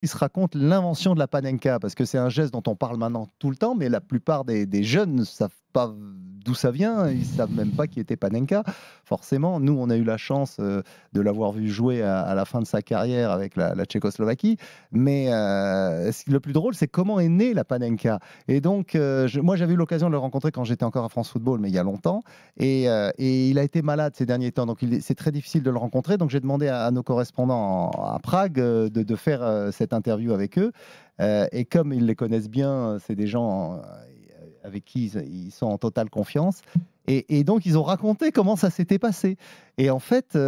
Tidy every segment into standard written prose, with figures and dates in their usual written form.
il se raconte l'invention de la panenka, parce que c'est un geste dont on parle maintenant tout le temps, mais la plupart des jeunes ne savent pas d'où ça vient, ils savent même pas qui était Panenka. Forcément, nous, on a eu la chance de l'avoir vu jouer à la fin de sa carrière avec la Tchécoslovaquie, mais le plus drôle, c'est comment est née la Panenka. Et donc, moi, j'avais eu l'occasion de le rencontrer quand j'étais encore à France Football, mais il y a longtemps, et il a été malade ces derniers temps, donc c'est très difficile de le rencontrer, donc j'ai demandé à nos correspondants à Prague de faire cette interview avec eux. Et comme ils les connaissent bien, c'est des gens avec qui ils sont en totale confiance. Et donc, ils ont raconté comment ça s'était passé. Et en fait,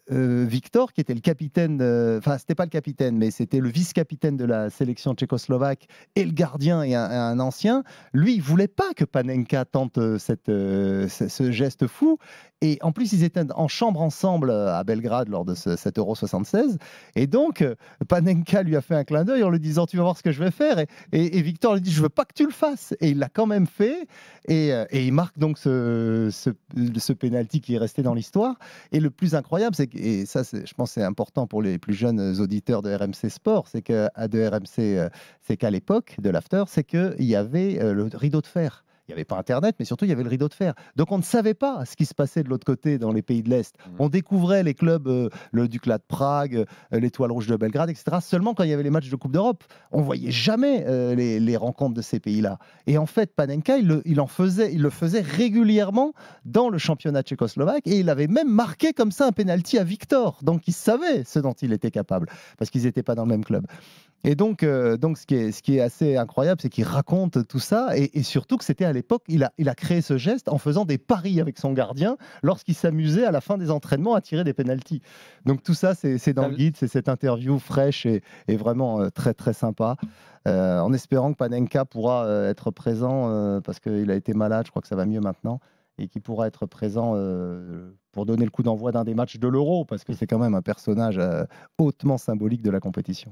Victor, qui était le capitaine, enfin, c'était pas le capitaine, mais c'était le vice-capitaine de la sélection tchécoslovaque et le gardien et un ancien, lui, il voulait pas que Panenka tente ce geste fou. Et en plus, ils étaient en chambre ensemble à Belgrade lors de cet Euro 76. Et donc, Panenka lui a fait un clin d'œil en lui disant: tu vas voir ce que je vais faire. Et Victor lui dit: je veux pas que tu le fasses. Et il l'a quand même fait. Et il marque donc ce penalty qui est resté dans l'histoire. Et le plus incroyable, c'est que, et ça, je pense, c'est important pour les plus jeunes auditeurs de RMC Sport, c'est c'est qu'à l'époque de l'after, c'est qu'il y avait le rideau de fer. Il n'y avait pas Internet, mais surtout, il y avait le rideau de fer. Donc, on ne savait pas ce qui se passait de l'autre côté dans les pays de l'Est. On découvrait les clubs, le Dukla de Prague, l'Étoile Rouge de Belgrade, etc., seulement quand il y avait les matchs de Coupe d'Europe. On voyait jamais les rencontres de ces pays-là. Et en fait, Panenka, il le faisait régulièrement dans le championnat tchécoslovaque, et il avait même marqué comme ça un penalty à Victor. Donc, il savait ce dont il était capable, parce qu'ils n'étaient pas dans le même club. Et donc, ce qui est assez incroyable, c'est qu'il raconte tout ça, et surtout que c'était à l'époque, il a créé ce geste en faisant des paris avec son gardien lorsqu'il s'amusait à la fin des entraînements à tirer des pénaltys. Donc tout ça, c'est dans le guide, c'est cette interview fraîche et vraiment très très sympa. En espérant que Panenka pourra être présent, parce qu'il a été malade, je crois que ça va mieux maintenant, et qu'il pourra être présent pour donner le coup d'envoi d'un des matchs de l'Euro, parce que c'est quand même un personnage hautement symbolique de la compétition.